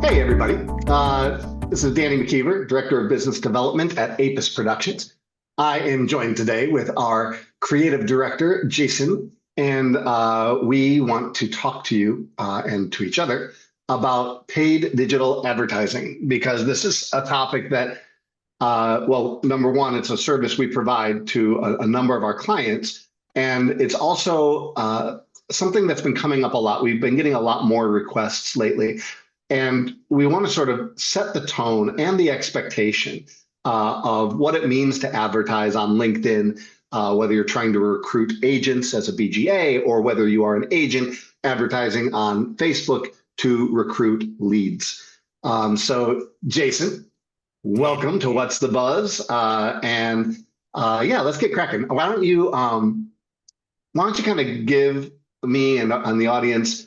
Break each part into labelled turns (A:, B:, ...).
A: Hey, everybody. This is Danny McKeever, Director of Business Development at Apis Productions. I am joined today with our Creative Director, Jason, and we want to talk to you and to each other about paid digital advertising because this is a topic that, well, number one, it's a service we provide to a number of our clients, and it's also something that's been coming up a lot. We've been getting a lot more requests lately. And we want to sort of set the tone and the expectation of what it means to advertise on LinkedIn, whether you're trying to recruit agents as a BGA or whether you are an agent advertising on Facebook to recruit leads. So, Jason, welcome to What's the Buzz? Yeah, let's get cracking. Why don't you kind of give me and the audience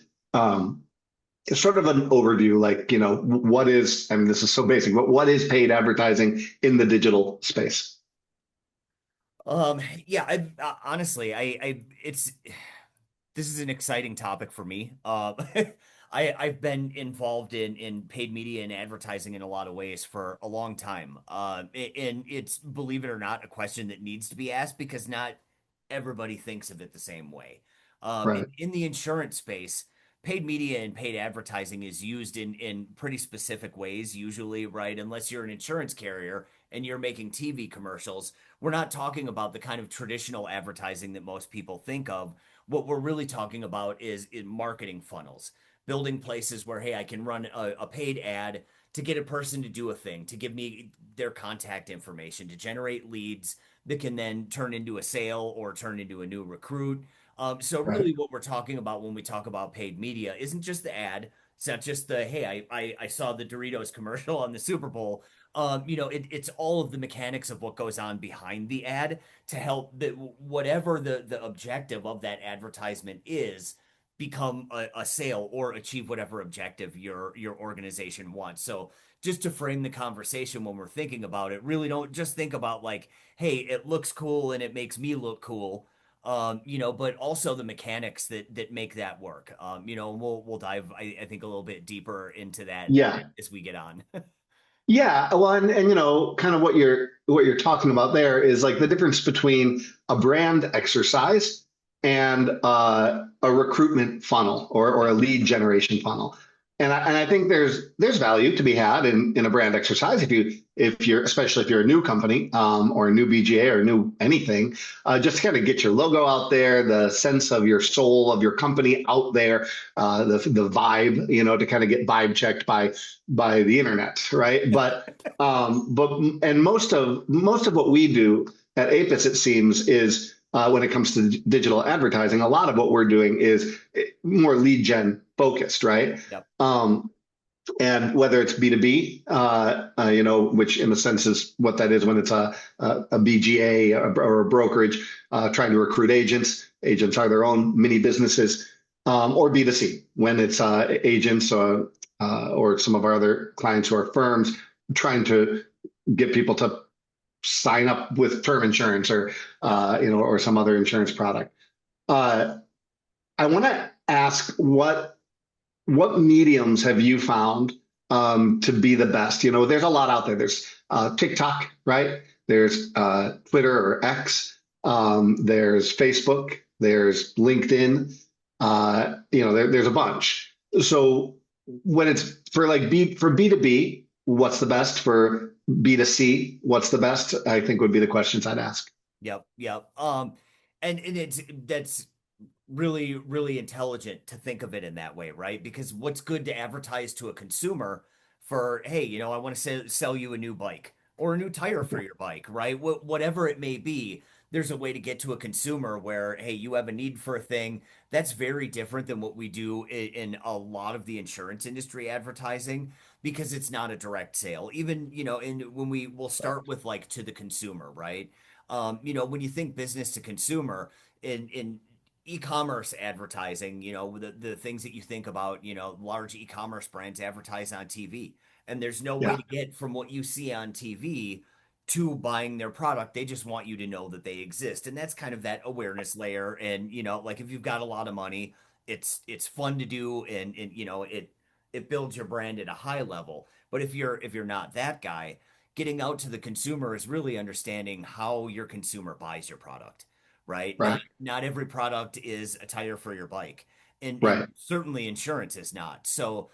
A: sort of an overview, like, what is, I mean, this is so basic, but what is paid advertising in the digital space?
B: Yeah, honestly, it's this is an exciting topic for me. I've been involved in paid media and advertising in a lot of ways for a long time. And it's, believe it or not, a question that needs to be asked because not everybody thinks of it the same way.
A: Right,
B: In the insurance space, paid media and paid advertising is used in pretty specific ways, usually, right? Unless you're an insurance carrier and you're making TV commercials, we're not talking about the kind of traditional advertising that most people think of. What we're really talking about is in marketing funnels, building places where, hey, I can run a paid ad to get a person to do a thing, to give me their contact information, to generate leads that can then turn into a sale or turn into a new recruit. So
A: right,
B: really what we're talking about when we talk about paid media isn't just the ad. It's not just the, hey, I saw the Doritos commercial on the Super Bowl. It's all of the mechanics of what goes on behind the ad to help that whatever the objective of that advertisement is become a sale or achieve whatever objective your organization wants. So just to frame the conversation when we're thinking about it, really don't just think about like, hey, it looks cool and it makes me look cool. But also the mechanics that make that work. We'll dive, I think, a little bit deeper into that
A: yeah,
B: as we get on.
A: yeah. Well, and kind of what you're talking about there is like the difference between a brand exercise and a recruitment funnel or a
B: Yep.
A: lead generation funnel. And I think there's value to be had in a brand exercise if you're especially if you're a new company or a new BGA or a new anything, just to kind of get your logo out there, the sense of your soul of your company out there, the vibe, to kind of get vibe checked by the internet, right? But and most of what we do at Apis, it seems, is when it comes to digital advertising, a lot of what we're doing is more lead gen focused, right?
B: Yep.
A: Um, and whether it's B2B, which in a sense is what that is when it's a BGA or a brokerage trying to recruit agents. Agents are their own mini businesses, or B2C when it's agents or some of our other clients who are firms trying to get people to sign up with term insurance
B: Yep.
A: or some other insurance product. Uh, I want to ask what mediums have you found to be the best? There's a lot out there. There's TikTok, right? There's Twitter or X. There's Facebook. There's LinkedIn. There's a bunch. So when it's for like for B2B, what's the best? For B2C, what's the best? I think would be the questions I'd ask.
B: Yep. Yep. And it's that's really, really intelligent to think of it in that way, right? Because what's good to advertise to a consumer for, hey, I want to sell you a new bike or a new tire for your bike, right? Whatever it may be, there's a way to get to a consumer where, hey, you have a need for a thing. That's very different than what we do in a lot of the insurance industry advertising because it's not a direct sale. Even, when we'll start with like to the consumer, right? When you think business to consumer, in e-commerce advertising, the things that you think about, large e-commerce brands advertise on TV. And there's no way
A: Yeah,
B: to get from what you see on TV to buying their product. They just want you to know that they exist. And that's kind of that awareness layer. And, like if you've got a lot of money, it's fun to do and it builds your brand at a high level. But if you're not that guy, getting out to the consumer is really understanding how your consumer buys your product, right?
A: Right.
B: Not every product is a tire for your bike. And
A: Right.
B: certainly insurance is not. So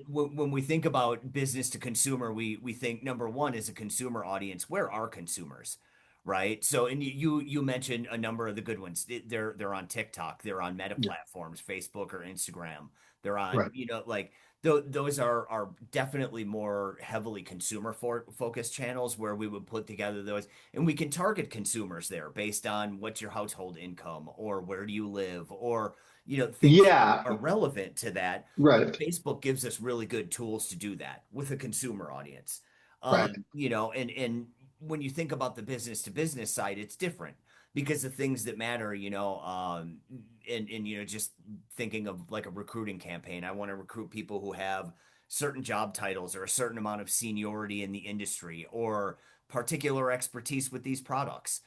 B: when we think about business to consumer, we think number one is a consumer audience. Where are consumers? Right. So, and you mentioned a number of the good ones. They're on TikTok, they're on Meta
A: Yeah.
B: platforms, Facebook or Instagram. They're on,
A: Right.
B: like those are definitely more heavily consumer focused channels where we would put together those, and we can target consumers there based on what's your household income or where do you live, or things that
A: Yeah.
B: are relevant to that. And
A: Right.
B: Facebook gives us really good tools to do that with a consumer audience.
A: Right.
B: And when you think about the business to business side, it's different because the things that matter, and just thinking of like a recruiting campaign, I want to recruit people who have certain job titles or a certain amount of seniority in the industry or particular expertise with these products.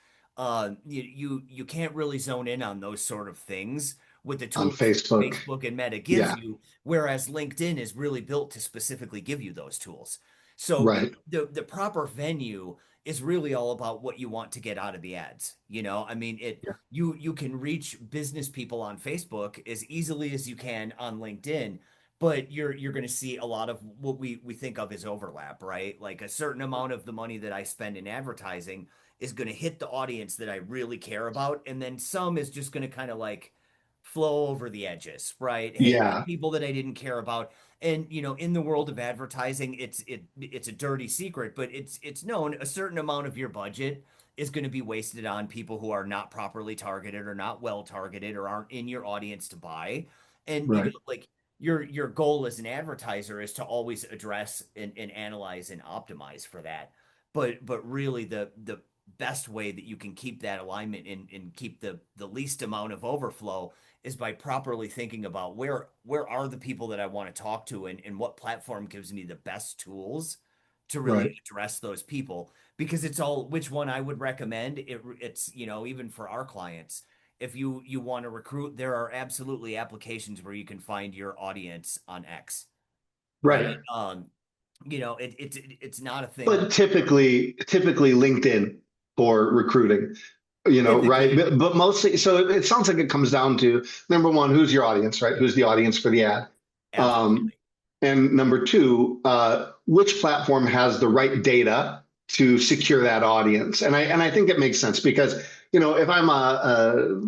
B: You can't really zone in on those sort of things with the
A: On
B: tools that
A: Facebook.
B: Facebook and Meta gives
A: Yeah.
B: you, whereas LinkedIn is really built to specifically give you those tools. So
A: Right.
B: the proper venue is really all about what you want to get out of the ads. I mean,
A: Yeah.
B: you can reach business people on Facebook as easily as you can on LinkedIn, but you're going to see a lot of what we think of as overlap, right? Like a certain amount of the money that I spend in advertising is going to hit the audience that I really care about, and then some is just going to kind of like flow over the edges, right? Hey,
A: Yeah.
B: people that I didn't care about. And in the world of advertising, it's a dirty secret, but it's known a certain amount of your budget is going to be wasted on people who are not properly targeted or not well targeted or aren't in your audience to buy. And
A: Right.
B: like your goal as an advertiser is to always address and analyze and optimize for that. But really the best way that you can keep that alignment and keep the least amount of overflow is by properly thinking about where are the people that I want to talk to, and what platform gives me the best tools to really
A: Right.
B: address those people, because it's all which one I would recommend. It's even for our clients, if you want to recruit, there are absolutely applications where you can find your audience on X, right?
A: Right.
B: It's not a thing.
A: But typically LinkedIn for recruiting, right?
B: Typically,
A: But mostly, so it sounds like it comes down to number one, who's your audience, right? Who's the audience for the ad? Um,
B: absolutely.
A: and number two, which platform has the right data to secure that audience? And I think it makes sense because, if I'm a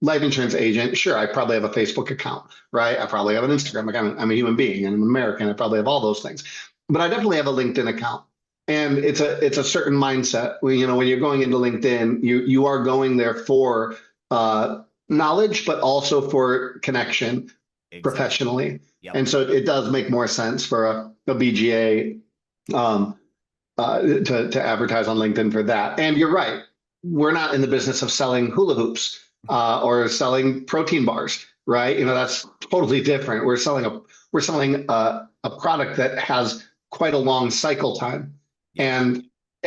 A: life insurance agent, sure, I probably have a Facebook account, right? I probably have an Instagram account. I'm a human being and I'm American. I probably have all those things, but I definitely have a LinkedIn account. And it's a certain mindset. When you're going into LinkedIn, you are going there for knowledge, but also for connection
B: Exactly.
A: professionally.
B: Yep.
A: And so it does make more sense for a BGA um, to advertise on LinkedIn for that. And you're right, we're not in the business of selling hula hoops or selling protein bars, right? That's totally different. We're selling a product that has quite a long cycle time,
B: Yep.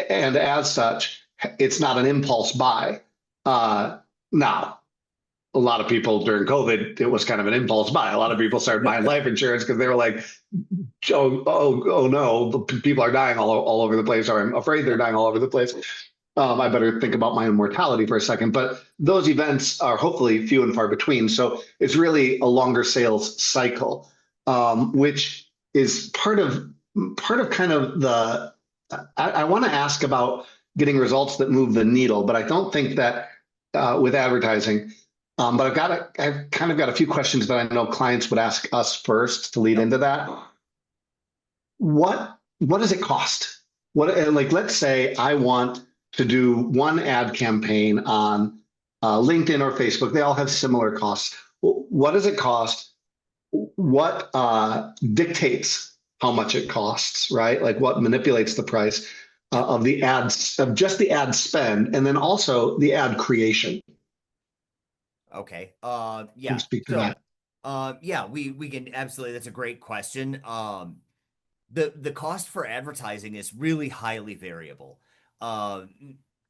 A: and as such, it's not an impulse buy. Now, a lot of people during COVID, it was kind of an impulse buy. A lot of people started buying life insurance because they were like, oh no, people are dying all over the place, or I'm afraid they're
B: Yep.
A: dying all over the place. I better think about my own mortality for a second. But those events are hopefully few and far between. So it's really a longer sales cycle, which is part of kind of the. I want to ask about getting results that move the needle, but I don't think that with advertising. But I've kind of got a few questions that I know clients would ask us first to lead
B: Yep.
A: into that. What does it cost? Like, let's say I want to do one ad campaign on LinkedIn or Facebook. They all have similar costs. What does it cost? What dictates how much it costs, right? Like what manipulates the price
B: Yep.
A: of the ads, of just the ad spend, and then also the ad creation.
B: Okay.
A: Can you
B: Yeah.
A: speak to
B: So,
A: that?
B: yeah, we can absolutely. That's a great question. The cost for advertising is really highly variable. Uh,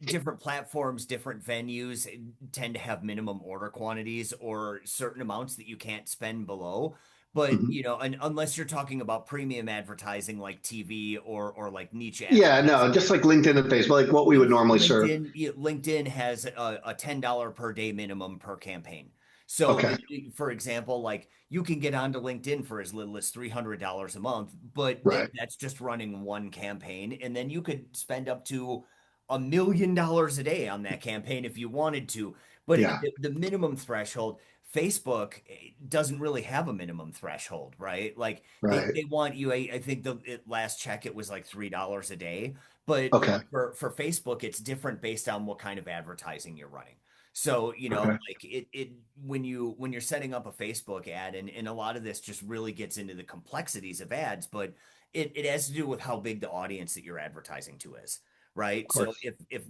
B: Different platforms, different venues tend to have minimum order quantities or certain amounts that you can't spend below. But,
A: Mhm.
B: and unless you're talking about premium advertising like TV or like niche
A: Yeah, no,
B: advertising,
A: just like LinkedIn and Facebook, like what we would normally serve.
B: LinkedIn has a $10 per day minimum per campaign. So,
A: Okay.
B: for example, like you can get onto LinkedIn for as little as $300 a month, but
A: Right.
B: that's just running one campaign. And then you could spend up to $1 million a day on that campaign if you wanted to. But
A: Yeah.
B: the minimum threshold, Facebook doesn't really have a minimum threshold, right? Like
A: Right.
B: they want you, I think last check it was like $3 a day. But
A: Okay.
B: for Facebook, it's different based on what kind of advertising you're running. So,
A: Okay.
B: like it when you're setting up a Facebook ad, and a lot of this just really gets into the complexities of ads, but it has to do with how big the audience that you're advertising to is,
A: Of
B: right? So
A: course.
B: if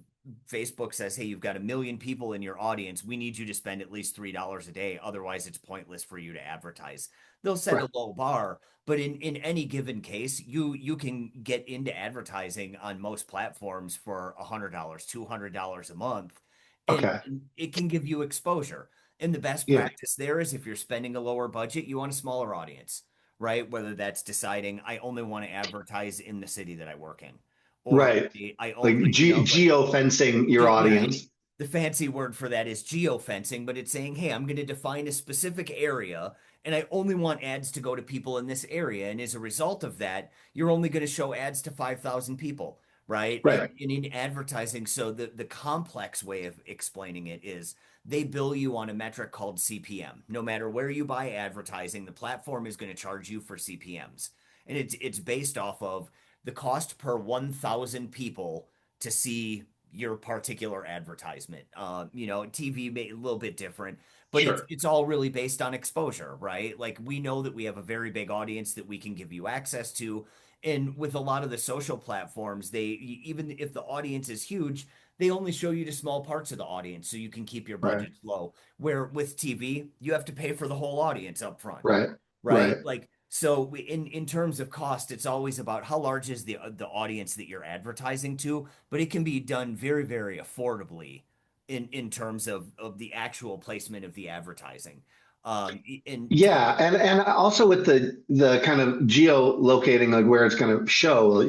B: Facebook says, hey, you've got 1 million people in your audience, we need you to spend at least $3 a day, otherwise it's pointless for you to advertise. They'll set
A: Right.
B: a low bar, but in any given case, you can get into advertising on most platforms for $100, $200 a month, and
A: Okay.
B: it can give you exposure. And the best
A: Yeah.
B: practice there is if you're spending a lower budget, you want a smaller audience, right? Whether that's deciding I only want to advertise in the city that I work in, or
A: Right.
B: I
A: Like
B: only, like
A: geo fencing your
B: yeah, and
A: audience.
B: the fancy word for that is geofencing, but it's saying, hey, I'm going to define a specific area and I only want ads to go to people in this area. And as a result of that, you're only going to show ads to 5,000 people, right?
A: Right.
B: And in advertising, so the complex way of explaining it is they bill you on a metric called CPM. No matter where you buy advertising, the platform is going to charge you for CPMs. And it's based off of the cost per 1,000 people to see your particular advertisement. TV may a little bit different, but it's
A: Sure.
B: it's all really based on exposure, right? Like we know that we have a very big audience that we can give you access to. And with a lot of the social platforms, they even if the audience is huge, they only show you to small parts of the audience so you can keep your
A: Right.
B: budgets low. Where with TV, you have to pay for the whole audience up front,
A: Right.
B: right?
A: Right.
B: Like so in terms of cost, it's always about how large is the audience that you're advertising to, but it can be done very, very affordably in terms of the actual placement of the advertising. In
A: Yeah,
B: terms,
A: and also with the kind of geolocating, like where it's going to show,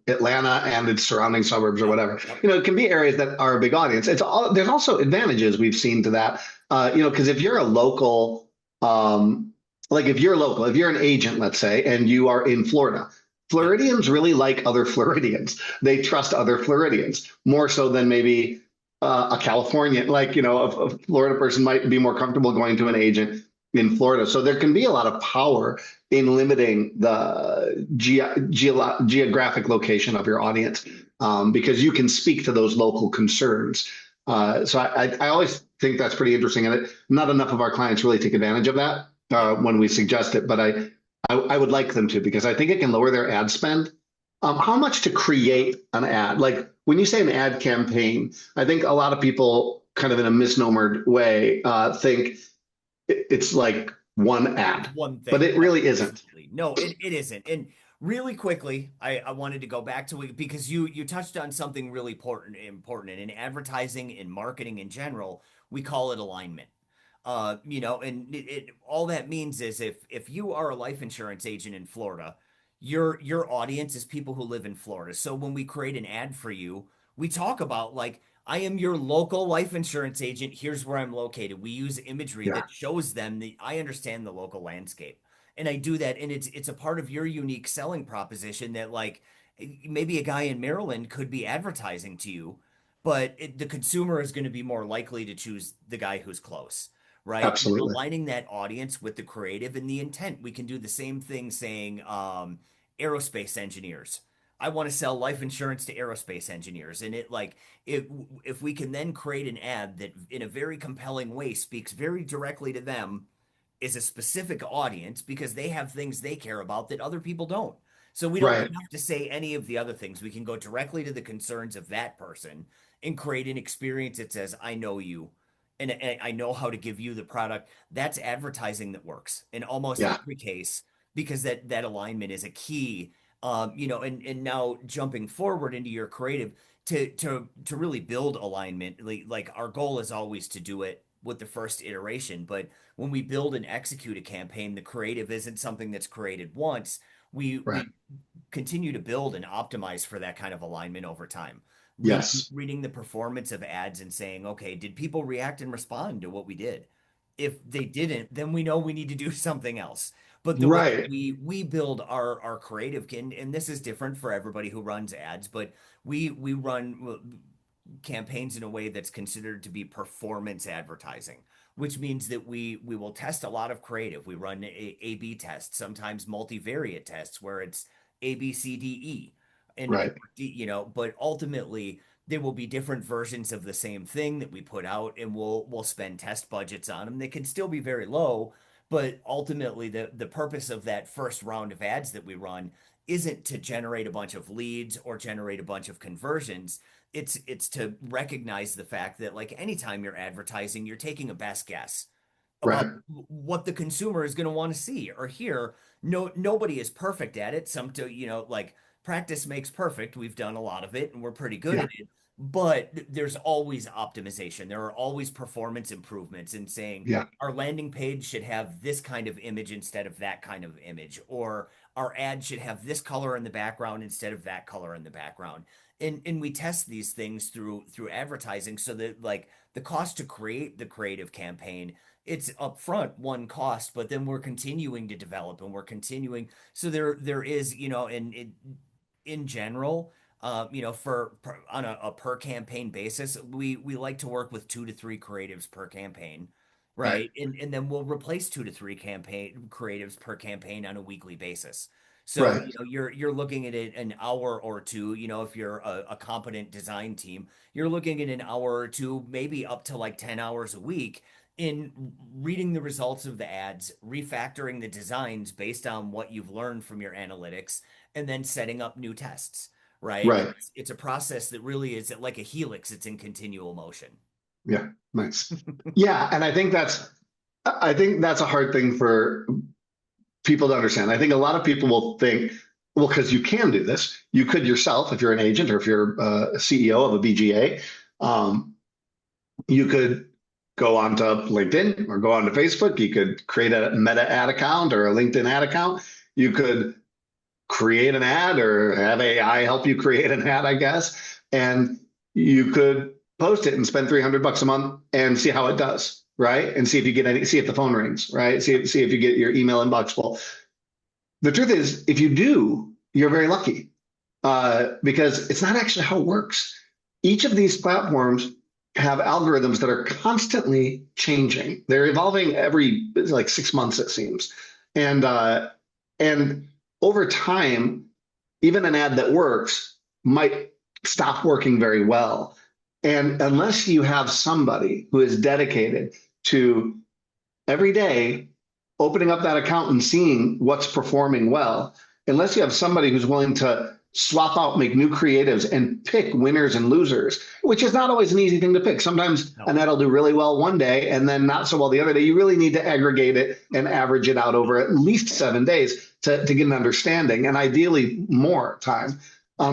A: Atlanta and its surrounding suburbs or
B: yep,
A: whatever.
B: yep,
A: It can be areas that are a big audience. It's all there's also advantages we've seen to that. Because if you're a local, like if you're an agent, let's say, and you are in Florida,
B: yep,
A: Floridians really like other Floridians. They trust other Floridians more so than maybe a Californian. Like, a Florida person might be more comfortable going to an agent in Florida. So there can be a lot of power in limiting the geographic location of your audience, because you can speak to those local concerns. So I always think that's pretty interesting, and not enough of our clients really take advantage of that
B: yep.
A: when we suggest it. But I would like them to, because I think it can lower their ad spend. How much to create an ad? Like when you say an ad campaign, I think a lot of people kind of in a misnomered way think it's like one
B: It's
A: ad,
B: one
A: but
B: thing.
A: it
B: No,
A: really isn't.
B: absolutely. No, it isn't. And really quickly, I wanted to go back to it because you touched on something really important. And in advertising and marketing in general, we call it alignment. And all that means is if you are a life insurance agent in Florida, your audience is people who live in Florida. So when we create an ad for you, we talk about like I am your local life insurance agent. Here's where I'm located. We use imagery
A: Yeah,
B: that shows them that I understand the local landscape. And I do that, and it's a part of your unique selling proposition that like maybe a guy in Maryland could be advertising to you, but the consumer is going to be more likely to choose the guy who's close, right? And
A: absolutely.
B: aligning that audience with the creative and the intent. We can do the same thing saying aerospace engineers. I want to sell life insurance to aerospace engineers. And it like if we can then create an ad that in a very compelling way speaks very directly to them, is a specific audience because they have things they care about that other people don't. So we don't
A: Right.
B: have to say any of the other things. We can go directly to the concerns of that person and create an experience that says, I know you and I know how to give you the product. That's advertising that works in almost
A: Yeah.
B: every case because that alignment is a key. And now jumping forward into your creative to really build alignment, like our goal is always to do it with the first iteration. But when we build and execute a campaign, the creative isn't something that's created once.
A: Right.
B: We continue to build and optimize for that kind of alignment over time.
A: Yes.
B: Reading the performance of ads and saying, okay, did people react and respond to what we did? If they didn't, then we know we need to do something else. But the way
A: Right.
B: we build our creative and this is different for everybody who runs ads, but we run campaigns in a way that's considered to be performance advertising, which means that we will test a lot of creative. We run A/B tests, sometimes multivariate tests where it's A, B, C, D, E, and
A: Right.
B: but ultimately there will be different versions of the same thing that we put out, and we'll spend test budgets on them. They can still be very low, but ultimately the purpose of that first round of ads that we run isn't to generate a bunch of leads or generate a bunch of conversions. It's to recognize the fact that like anytime you're advertising, you're taking a best guess about
A: Right.
B: what the consumer is going to want to see or hear. No, nobody is perfect at it. Some to, like practice makes perfect. We've done a lot of it and we're pretty good
A: Yeah.
B: at it. But there's always optimization. There are always performance improvements in saying
A: Yeah.
B: our landing page should have this kind of image instead of that kind of image, or our ad should have this color in the background instead of that color in the background. And we test these things through advertising so that like the cost to create the creative campaign, it's upfront one cost, but then we're continuing to develop and we're continuing. So there is, in general, on a per campaign basis, we like to work with 2 to 3 creatives per campaign,
A: Right.
B: right? And then we'll replace 2 to 3 campaign creatives per campaign on a weekly basis. So,
A: Right.
B: you're looking at it an hour or two, if you're a competent design team, you're looking at an hour or two, maybe up to like 10 hours a week in reading the results of the ads, refactoring the designs based on what you've learned from your analytics, and then setting up new tests, right?
A: Right.
B: It's a process that really is like a helix, it's in continual motion.
A: Yeah. Nice. Yeah. And I think that's a hard thing for people to understand. I think a lot of people will think, well, because you can do this, you could yourself, if you're an agent or if you're a CEO of a BGA, you could go onto LinkedIn or go onto Facebook. You could create a Meta ad account or a LinkedIn ad account. You could create an ad or have AI help you create an ad, I guess. And you could post it and spend $300 a month and see how it does, right? And see if you get see if the phone rings, right? See if you get your email inbox full. The truth is, if you do, you're very lucky because it's not actually how it works. Each of these platforms have algorithms that are constantly changing. They're evolving every like 6 months, it seems, and and over time, even an ad that works might stop working very well. And unless you have somebody who is dedicated to every day opening up that account and seeing what's performing well, unless you have somebody who's willing to swap out, make new creatives, and pick winners and losers, which is not always an easy thing to pick. Sometimes
B: No.
A: an ad will do really well one day and then not so well the other day. You really need to aggregate it and average it out over at least 7 days to get an understanding, and ideally more time,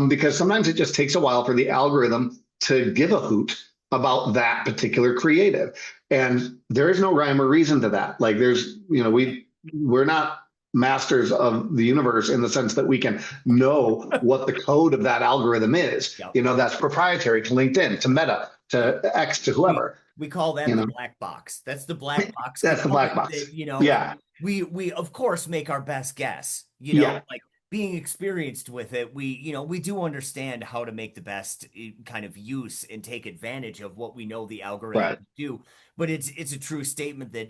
A: because sometimes it just takes a while for the algorithm to give a hoot about that particular creative. And there is no rhyme or reason to that. Like we're not masters of the universe in the sense that we can know what the code of that algorithm is.
B: Yep.
A: That's proprietary to LinkedIn, to Meta, to X, to
B: we
A: whoever.
B: we call that the black box. That's the black box
A: That's the black
B: component that,
A: box. Yeah.
B: we of course make our best guess,
A: Yeah.
B: like being experienced with it, we do understand how to make the best kind of use and take advantage of what we know the
A: Right.
B: algorithm do. But it's a true statement that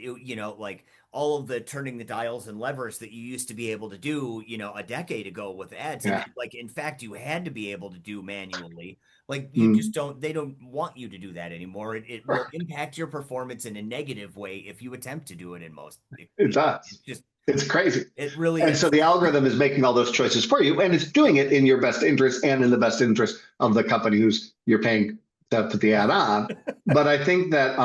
B: like all of the turning the dials and levers that you used to be able to do, a decade ago with ads, and
A: Yeah.
B: like in fact you had to be able to do manually. Like you just
A: Mm.
B: don't, they don't want you to do that anymore. It will impact your performance in a negative way if you attempt to do it in most.
A: It does.
B: It's just,
A: It's crazy.
B: it really
A: And so
B: is.
A: the algorithm is making all those choices for you, and it's doing it in your best interest and in the best interest of the company who's you're paying to put the ad on. But I think that,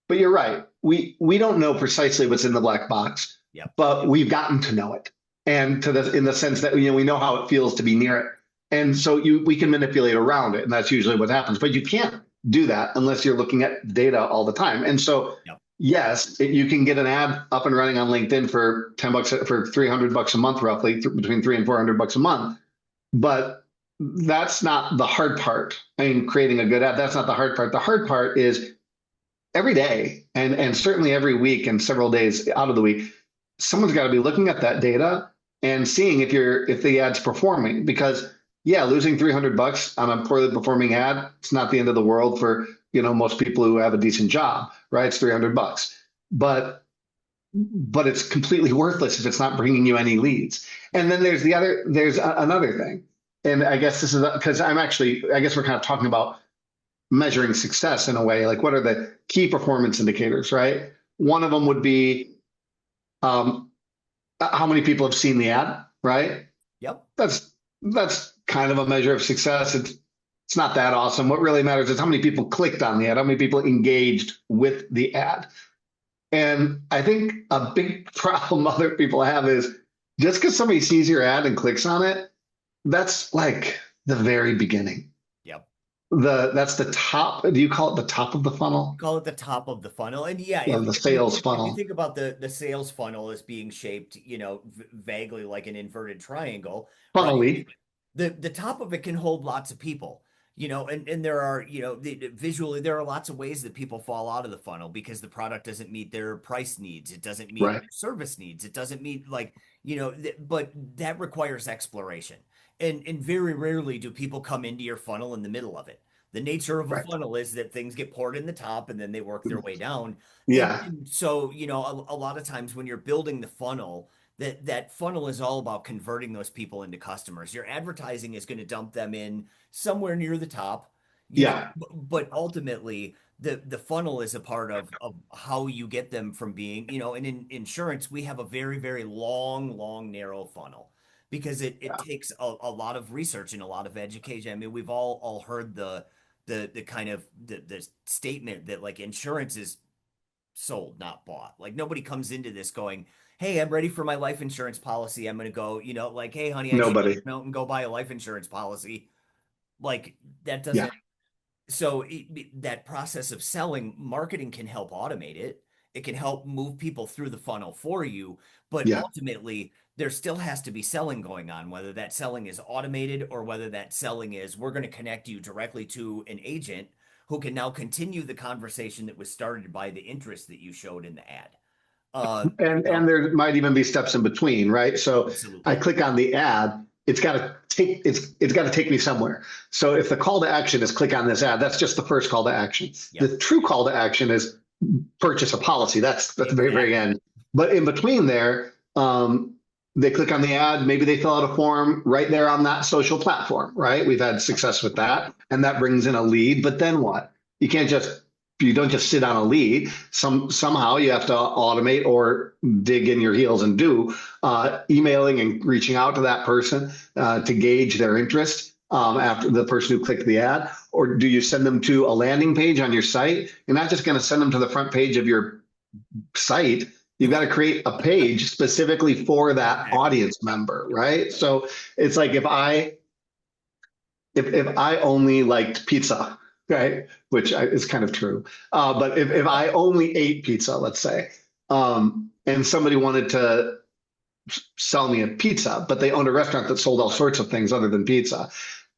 A: but you're right. We don't know precisely what's in the black box,
B: Yep.
A: but we've gotten to know it, and in the sense that we know how it feels to be near it, and so we can manipulate around it, and that's usually what happens. But you can't do that unless you're looking at data all the time. And so,
B: Yep.
A: yes, you can get an ad up and running on LinkedIn for 10 bucks, for 300 bucks a month, roughly between 3 and 400 bucks a month. But that's not the hard part. I mean, creating a good ad, that's not the hard part. The hard part is every day and certainly every week and several days out of the week, someone's got to be looking at that data and seeing if the ad's performing. Because yeah, losing 300 bucks on a poorly performing ad, it's not the end of the world for most people who have a decent job, right? It's 300 bucks, but it's completely worthless if it's not bringing you any leads. And then there's another thing, and I guess this is because I guess we're kind of talking about measuring success in a way. Like, what are the key performance indicators, right? One of them would be um, how many people have seen the ad, right?
B: Yep.
A: That's kind of a measure of success. It's not that awesome. What really matters is how many people clicked on the ad, how many people engaged with the ad. And I think a big problem other people have is just because somebody sees your ad and clicks on it, that's like the very beginning.
B: Yep.
A: That's the top. Do you call it the top of the funnel?
B: Call it the top of the funnel. And yeah,
A: Yeah, the sales
B: if you
A: funnel.
B: think about the sales funnel as being shaped, vaguely like an inverted triangle, right?
A: Funnily,
B: The top of it can hold lots of people, and there are, visually there are lots of ways that people fall out of the funnel because the product doesn't meet their price needs, it doesn't meet
A: right,
B: their service needs, it doesn't meet, like, but that requires exploration. And very rarely do people come into your funnel in the middle of it. The nature of a
A: right.
B: funnel is that things get poured in the top and then they work their way down. And,
A: Yeah,
B: and so, a lot of times when you're building the funnel, that funnel is all about converting those people into customers. Your advertising is going to dump them in somewhere near the top,
A: yeah,
B: but ultimately the funnel is a part of how you get them from being, and in insurance, we have a very, very long, narrow funnel because it
A: yeah.
B: takes a lot of research and a lot of education. I mean, we've all heard the kind of the statement that like insurance is sold, not bought. Like nobody comes into this going, "Hey, I'm ready for my life insurance policy. I'm going to go, like, hey, honey, I need
A: Nobody.
B: to go out and go buy a life insurance policy." Like that
A: Yeah,
B: doesn't. So that process of selling, marketing can help automate it. It can help move people through the funnel for you, but
A: yeah.
B: ultimately there still has to be selling going on, whether that selling is automated or whether that selling is we're going to connect you directly to an agent who can now continue the conversation that was started by the interest that you showed in the ad.
A: And there might even be steps in between, right? So I
B: Absolutely.
A: click on the ad, it's got to take me somewhere. So if the call to action is click on this ad, that's just the first call to action.
B: Yep.
A: The true call to action is purchase a policy. That's the very, very
B: Exactly.
A: end. But in between there, they click on the ad, maybe they fill out a form right there on that social platform, right? We've had success with that, and that brings in a lead. But then what? You can't just you don't just sit on a lead. Somehow you have to automate or dig in your heels and do emailing and reaching out to that person to gauge their interest after the person who clicked the ad, or do you send them to a landing page on your site? You're not just going to send them to the front page of your site. You've got to create a page specifically for that
B: Exactly.
A: audience member, right? So it's like if I only liked pizza, right, is kind of true, but if I only ate pizza, let's say, and somebody wanted to sell me a pizza, but they owned a restaurant that sold all sorts of things other than pizza,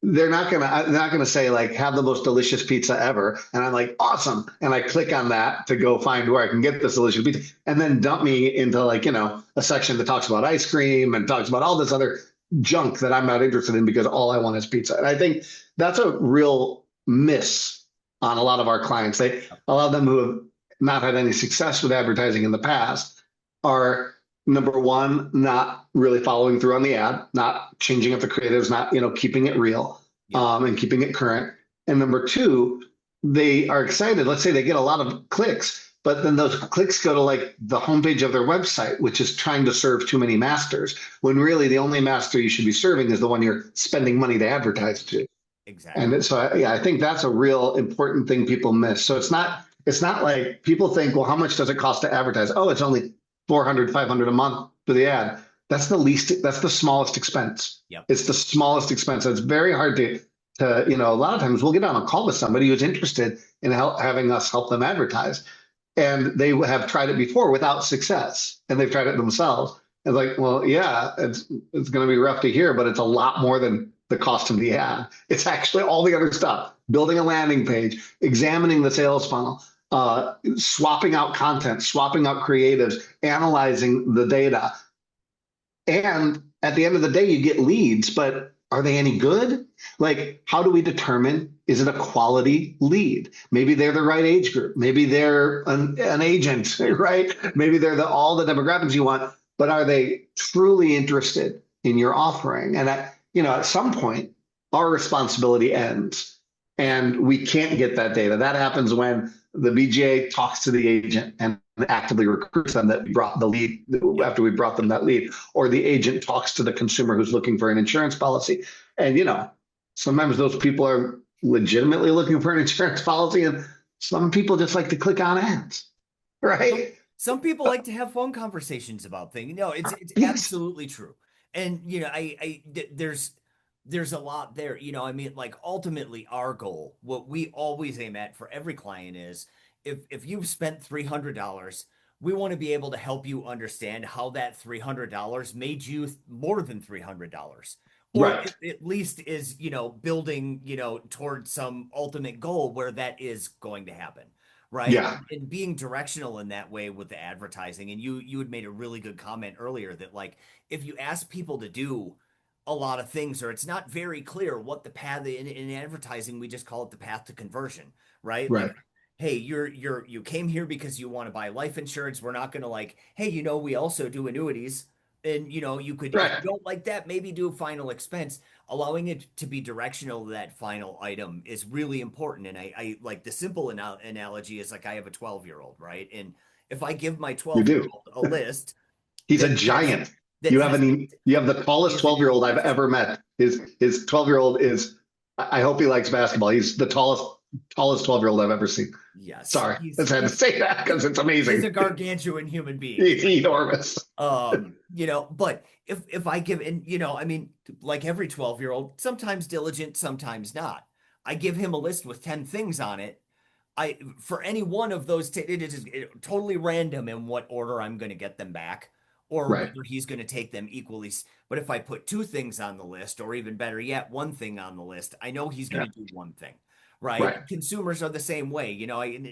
A: they're not gonna say like have the most delicious pizza ever, and I'm like awesome, and I click on that to go find where I can get this delicious pizza, and then dump me into like a section that talks about ice cream and talks about all this other junk that I'm not interested in because all I want is pizza. And I think that's a real miss on a lot of our clients. A lot of them who have not had any success with advertising in the past are number one, not really following through on the ad, not changing up the creatives, not keeping it real
B: Yep.
A: and keeping it current. And number two, they are excited. Let's say they get a lot of clicks, but then those clicks go to like the homepage of their website, which is trying to serve too many masters, when really the only master you should be serving is the one you're spending money to advertise to.
B: Exactly.
A: And so, yeah, I think that's a real important thing people miss. So it's not like people think, well, how much does it cost to advertise? Oh, it's only 400, 500 a month for the ad. That's the smallest expense.
B: Yep.
A: It's the smallest expense. So it's very hard to to, a lot of times we'll get on a call with somebody who's interested in having us help them advertise. And they have tried it before without success, and they've tried it themselves. It's like, well, yeah, it's going to be rough to hear, but it's a lot more than the cost of the ad. It's actually all the other stuff: building a landing page, examining the sales funnel, swapping out content, swapping out creatives, analyzing the data. And at the end of the day, you get leads, but are they any good? Like, how do we determine, is it a quality lead? Maybe they're the right age group. Maybe they're an agent, right? Maybe they're all the demographics you want, but are they truly interested in your offering? And at some point, our responsibility ends, and we can't get that data. That happens when the BGA talks to the agent and actively recruits them that we brought the lead after we brought them that lead, or the agent talks to the consumer who's looking for an insurance policy. And, sometimes those people are legitimately looking for an insurance policy, and some people just like to click on ads, right?
B: Some people like to have phone conversations about things. No, it's
A: Yes.
B: absolutely true. And there's a lot there. I mean, like ultimately our goal, what we always aim at for every client is if you've spent $300, we want to be able to help you understand how that $300 made you more than $300. Or
A: Right.
B: at least is, building, towards some ultimate goal where that is going to happen, right?
A: Yeah.
B: And being directional in that way with the advertising. And you had made a really good comment earlier that like if you ask people to do a lot of things or it's not very clear what the path in advertising, we just call it the path to conversion, right? Like,
A: Right.
B: hey, you came here because you want to buy life insurance. We're not going to like, hey, we also do annuities. And you could, if you
A: Right.
B: don't like that, maybe do a final expense. Allowing it to be directional to that final item is really important. And I like the simple analogy is like I have a 12-year-old, right? And if I give my
A: You do.
B: 12-year-old a list
A: He's a
B: that has
A: giant.
B: that has
A: You have the tallest
B: is an
A: 12-year-old I've
B: enormous.
A: ever met. His 12-year-old is, I hope he likes basketball. He's the tallest 12-year-old I've ever seen.
B: Yes,
A: Sorry. I
B: he's
A: just had to
B: he's
A: say that because it's
B: he's a
A: amazing.
B: gargantuan human being
A: He's
B: for sure.
A: enormous.
B: But if I give and I mean, like every 12-year-old, sometimes diligent, sometimes not. I give him a list with 10 things on it. I for any one of those, it is totally random in what order I'm going to get them back, or
A: Right.
B: whether he's going to take them equally. But if I put two things on the list, or even better yet, one thing on the list, I know he's going
A: Yeah.
B: to do one thing, right?
A: Right.
B: Consumers are the same way,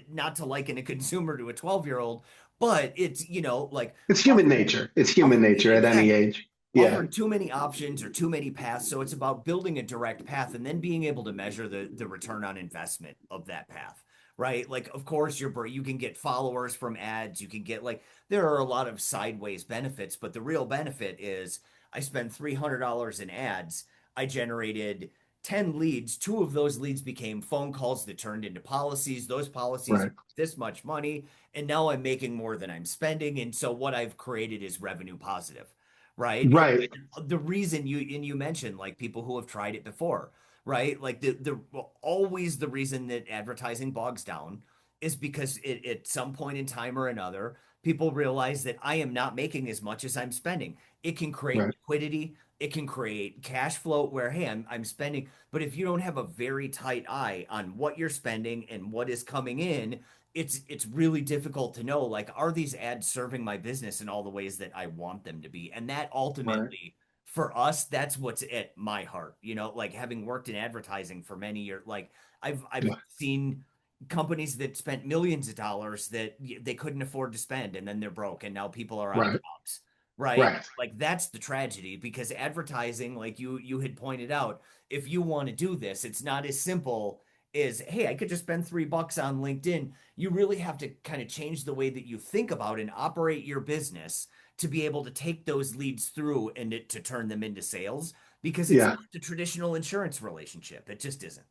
B: not to liken a consumer to a 12-year-old, but it's like
A: It's human
B: often
A: nature. It's human nature at any
B: exactly
A: age. Yeah.
B: offered too many options or too many paths. So it's about building a direct path and then being able to measure the return on investment of that path, right? Like, of course, you can get followers from ads. You can get like there are a lot of sideways benefits, but the real benefit is I spend $300 in ads. I generated 10 leads. Two of those leads became phone calls that turned into policies. Those policies
A: Right.
B: this much money, and now I'm making more than I'm spending. And so what I've created is revenue positive, right?
A: Right.
B: And the reason you mentioned like people who have tried it before, right? Like the well, always the reason that advertising bogs down is because at some point in time or another, people realize that I am not making as much as I'm spending. It can create
A: Right.
B: liquidity. It can create cash flow where, hey, I'm spending, but if you don't have a very tight eye on what you're spending and what is coming in, it's really difficult to know like are these ads serving my business in all the ways that I want them to be, and that
A: Right.
B: ultimately for us that's what's at my heart, like having worked in advertising for many years. Like I've
A: Yeah.
B: seen companies that spent millions of dollars that they couldn't afford to spend and then they're broke and now people are out of
A: Right.
B: jobs, right?
A: Right.
B: Like that's the tragedy because advertising, like you had pointed out, if you want to do this it's not as simple as hey, I could just spend $3 on LinkedIn. You really have to kind of change the way that you think about and operate your business to be able to take those leads through and to turn them into sales because it's
A: Yeah.
B: not the traditional insurance relationship. It just isn't.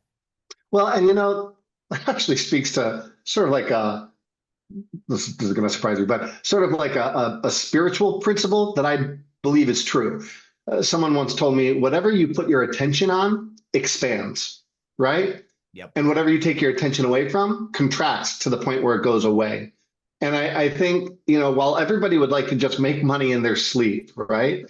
A: Well, and that actually speaks to sort of like this is going to surprise you, but sort of like a spiritual principle that I believe is true. Someone once told me, whatever you put your attention on expands, right?
B: Yep.
A: And whatever you take your attention away from contracts to the point where it goes away. And I think, while everybody would like to just make money in their sleep, right?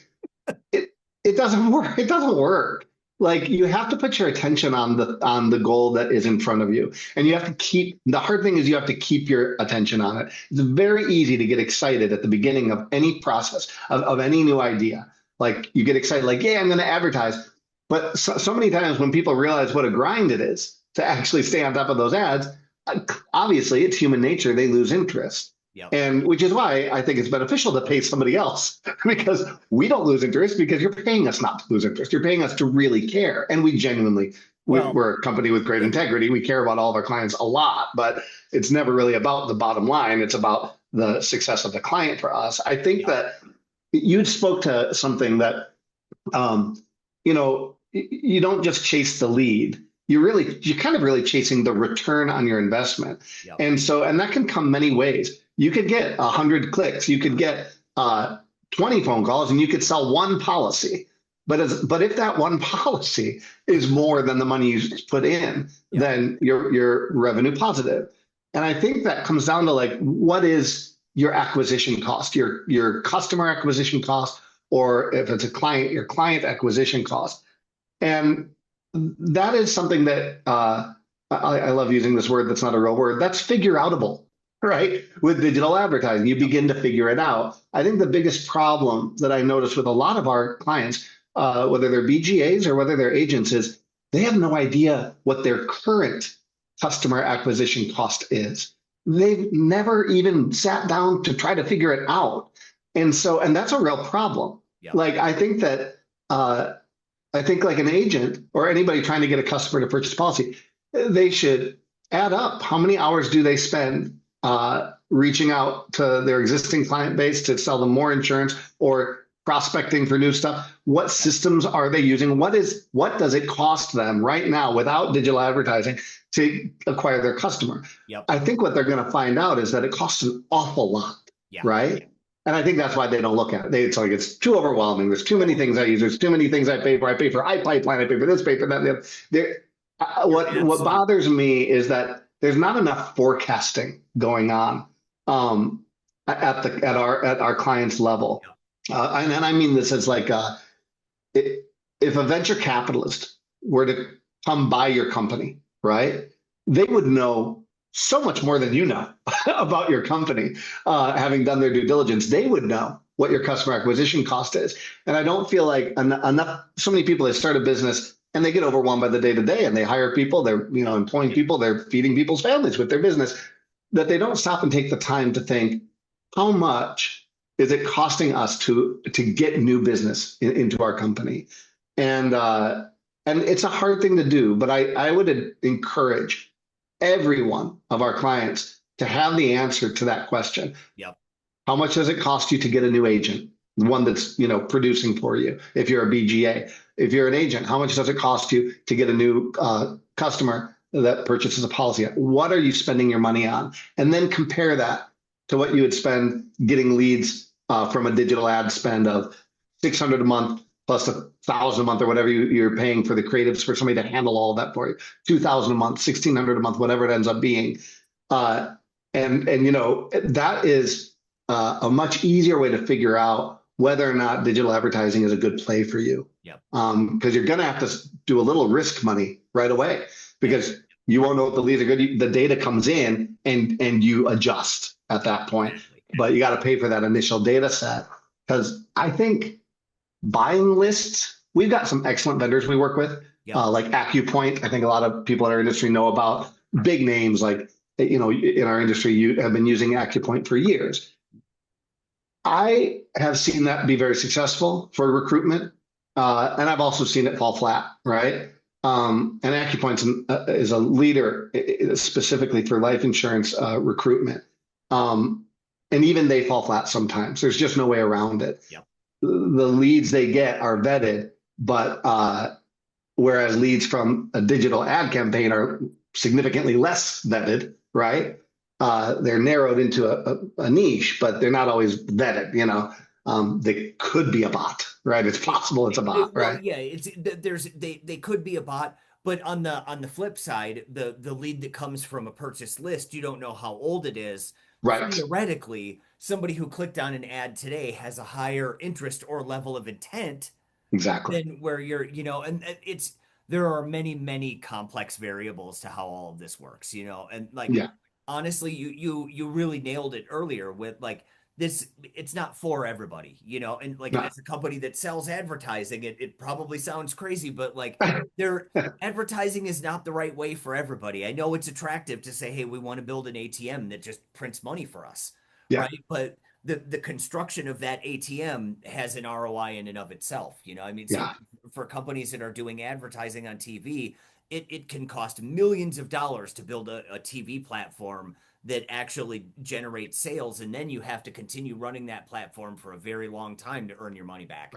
A: It it doesn't work. It doesn't work. Like you have to put your attention on the goal that is in front of you. And you
B: Yeah.
A: have to keep the hard thing is you have to keep your attention on it. It's very easy to get excited at the beginning of any process of any new idea. Like you get excited, like, yeah, I'm going to advertise. But so many times when people realize what a grind it is to actually stay on top of those ads, uh, obviously it's human nature. They lose interest.
B: Yep.
A: And which is why I think it's beneficial to pay somebody else because we don't lose interest because you're paying us not to lose interest. You're paying us to really care. And we genuinely,
B: Well,
A: we're a company with great
B: yeah.
A: integrity. We care about all of our clients a lot, but it's never really about the bottom line. It's about the success of the client for us. I think
B: Yeah.
A: that you spoke to something that, um, you don't just chase the lead. You're kind of really chasing the return on your investment.
B: Yep.
A: And that can come many ways. You could get 100 clicks, you could get 20 phone calls, and you could sell one policy. But if that one policy is more than the money you put in,
B: Yep.
A: then you're revenue positive. And I think that comes down to like what is your acquisition cost, your customer acquisition cost, or if it's a client, your client acquisition cost. And that is something that I love using this word that's not a real word. That's figure outable, right? With digital advertising, you
B: Yep.
A: begin to figure it out. I think the biggest problem that I notice with a lot of our clients, whether they're BGAs or whether they're agents, is they have no idea what their current customer acquisition cost is. They've never even sat down to try to figure it out. And that's a real problem.
B: Yep.
A: Like, uh, I think like an agent or anybody trying to get a customer to purchase a policy, they should add up how many hours do they spend reaching out to their existing client base to sell them more insurance or prospecting for new stuff. What
B: Yep.
A: systems are they using? What does it cost them right now without digital advertising to acquire their customer?
B: Yep.
A: I think what they're going to find out is that it costs an awful lot,
B: Yeah.
A: right? And I think that's why they don't look at it. It's like it's too overwhelming. There's too many things I use. There's too many things I pay for. I pay for iPipeline. I pay for this, pay for that.
B: You're
A: What
B: absolutely
A: bothers me is that there's not enough forecasting going on at our clients level.
B: right.
A: And I mean this as like if a venture capitalist were to come buy your company, right? They would know so much more than you know about your company, having done their due diligence. They would know what your customer acquisition cost is. And I don't feel like enough. So many people, they start a business and they get overwhelmed by the day to day, and they hire people. They're employing people. They're feeding people's families with their business. That they don't stop and take the time to think how much is it costing us to get new business into our company, and it's a hard thing to do, but I would encourage every one of our clients to have the answer to that question.
B: Yep.
A: How much does it cost you to get a new agent? One that's producing for you. If you're a BGA, if you're an agent, how much does it cost you to get a new customer that purchases a policy? What are you spending your money on? And then compare that to what you would spend getting leads from a digital ad spend of 600 a month plus 1,000 a month or whatever you're paying for the creatives for somebody to handle all of that for you. 2,000 a month, 1,600 a month, whatever it ends up being. Uh, and that is a much easier way to figure out whether or not digital advertising is a good play for you.
B: Yep.
A: Because you're going to have to do a little risk money right away because you won't know if the leads are good. The data comes in and you adjust at that point.
B: Exactly.
A: But you got to pay for that initial data set because I think buying lists, we've got some excellent vendors we work with,
B: Yep.
A: like AccuPoint. I think a lot of people in our industry know about big names like, in our industry, you have been using AccuPoint for years. I have seen that be very successful for recruitment, and I've also seen it fall flat, right? And AccuPoint is a leader specifically for life insurance recruitment, and even they fall flat sometimes. There's just no way around it.
B: Yep.
A: The leads they get are vetted, but whereas leads from a digital ad campaign are significantly less vetted, right? They're narrowed into a niche, but they're not always vetted. They could be a bot, right? It's possible it's a bot,
B: Well,
A: right?
B: yeah, they could be a bot, but on the flip side, the lead that comes from a purchase list, you don't know how old it is.
A: Right.
B: Theoretically, somebody who clicked on an ad today has a higher interest or level of intent
A: Exactly.
B: Then where you're, and it's there are many, many complex variables to how all of this works, and like
A: Yeah.
B: honestly, you really nailed it earlier with like this, it's not for everybody, and like
A: No.
B: as a company that sells advertising, it probably sounds crazy, but like their advertising is not the right way for everybody. I know it's attractive to say, hey, we want to build an ATM that just prints money for us,
A: Yeah.
B: right? But the construction of that ATM has an ROI in and of itself. I mean, so
A: Yeah.
B: for companies that are doing advertising on TV, it can cost millions of dollars to build a TV platform that actually generates sales, and then you have to continue running that platform for a very long time to earn your money back,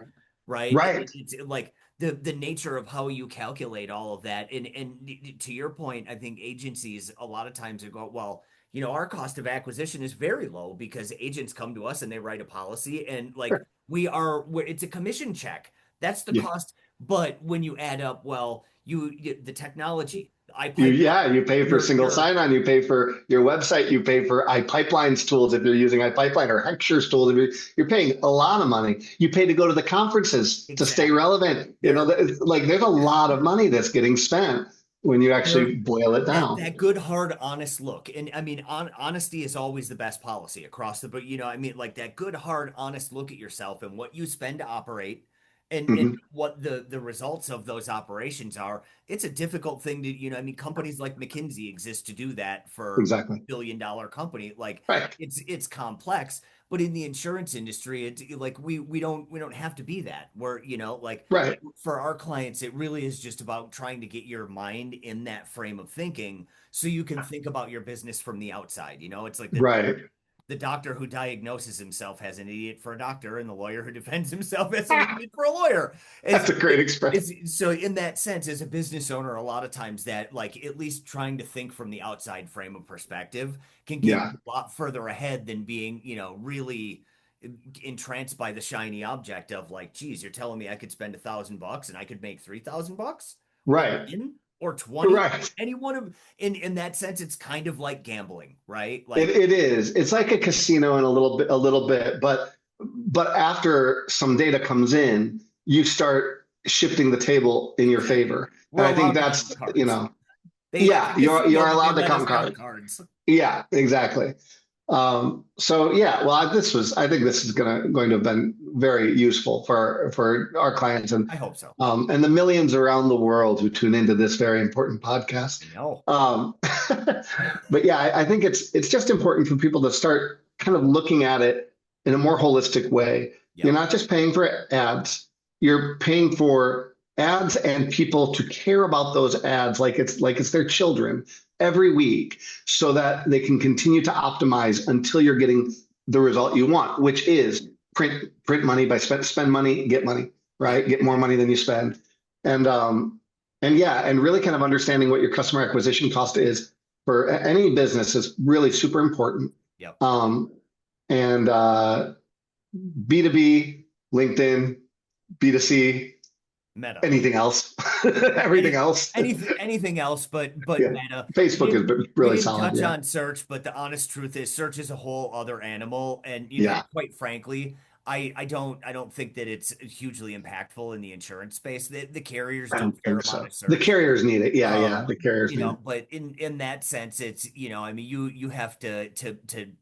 A: Right.
B: right? And
A: Right.
B: it's like the nature of how you calculate all of that, and to your point, I think agencies a lot of times go, well, our cost of acquisition is very low because agents come to us and they write a policy, and like it's a commission check. That's the
A: Yeah.
B: cost. But when you add up, well, the technology,
A: You pay for single
B: your
A: sign-on, you pay for your website, you pay for iPipeline's tools if you're using iPipeline, or Hexsure's tools if you're paying a lot of money. You pay to go to the conferences to stay
B: exactly
A: relevant.
B: there
A: It's like there's a lot of money that's getting spent when you
B: there
A: actually boil it down.
B: that good hard honest look, and I mean honesty is always the best policy across the, but I mean like that good hard honest look at yourself and what you spend to operate, and
A: Hmm.
B: what the results of those operations are. It's a difficult thing to, I mean, companies like McKinsey exist to do that for
A: Exactly.
B: billion-dollar company. Like
A: Right.
B: it's complex, but in the insurance industry, it's like we don't have to be that. We're, like
A: Right.
B: for our clients, it really is just about trying to get your mind in that frame of thinking so you can think about your business from the outside. It's like
A: Right.
B: the doctor who diagnoses himself has an idiot for a doctor, and the lawyer who defends himself has an idiot for a lawyer.
A: That's a great expression.
B: So in that sense, as a business owner, a lot of times that like at least trying to think from the outside frame of perspective can get
A: Yeah.
B: you a lot further ahead than being, really entranced by the shiny object of like, geez, you're telling me I could spend $1,000 and I could make $3,000, or
A: Right.
B: 10 or 20.
A: Right.
B: Any one of in that sense, it's kind of like gambling, right?
A: It,
B: Like,
A: it is. It's like a casino in a little bit, but after some data comes in, you start shifting the table in your
B: exactly.
A: favor.
B: We're
A: And I think
B: allowed to count
A: that's,
B: cards.
A: yeah,
B: The casino,
A: you're
B: but they
A: allowed to
B: let us
A: count
B: count
A: cards.
B: cards.
A: Yeah, exactly. So yeah, well, I think this is going to have been very useful for our clients
B: I hope so.
A: and the millions around the world who tune into this very important podcast.
B: I know.
A: Um, but yeah, I think it's just important for people to start kind of looking at it in a more holistic way. You're
B: Yep.
A: not just paying for ads; you're paying for ads and people to care about those ads like it's their children every week, so that they can continue to optimize until you're getting the result you want, which is print money by spend money, get money,
B: Yep.
A: right? Get more money than you spend, and yeah, and really kind of understanding what your customer acquisition cost is for any business is really super important.
B: Yep.
A: Um, and B2B, LinkedIn, B2C,
B: Meta.
A: anything else, everything
B: Any
A: else.
B: anything else but
A: Yeah,
B: meta. We
A: Facebook
B: didn't
A: is
B: we
A: really
B: didn't
A: solid.
B: touch
A: Yeah,
B: on search, but the honest truth is search is a whole other animal. And
A: yeah.
B: quite frankly, I don't think that it's hugely impactful in the insurance space. The carriers
A: I
B: do a
A: don't
B: fair
A: think
B: amount
A: so.
B: of
A: The
B: search.
A: carriers need it. Yeah, yeah.
B: Um,
A: The carriers need it.
B: but in that sense, it's, I mean, you have to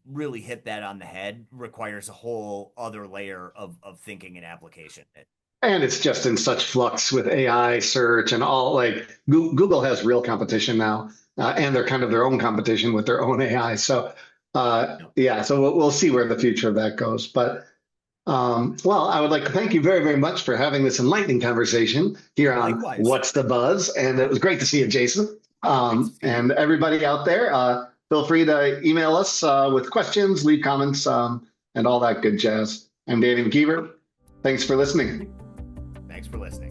B: really hit that on the head requires a whole other layer of thinking and application.
A: And it's just in such flux with AI search and all. Like Google has real competition now, and they're kind of their own competition with their own AI. So yeah, so we'll see where the future of that goes. But well, I would like to thank you very, very much for having this enlightening conversation here on
B: Likewise.
A: What's the Buzz, and it was great to see you, Jason.
B: Great to see you.
A: And everybody out there, feel free to email us with questions, leave comments, and all that good jazz. I'm Danny McKeever. Thanks for listening.
B: Thanks for listening.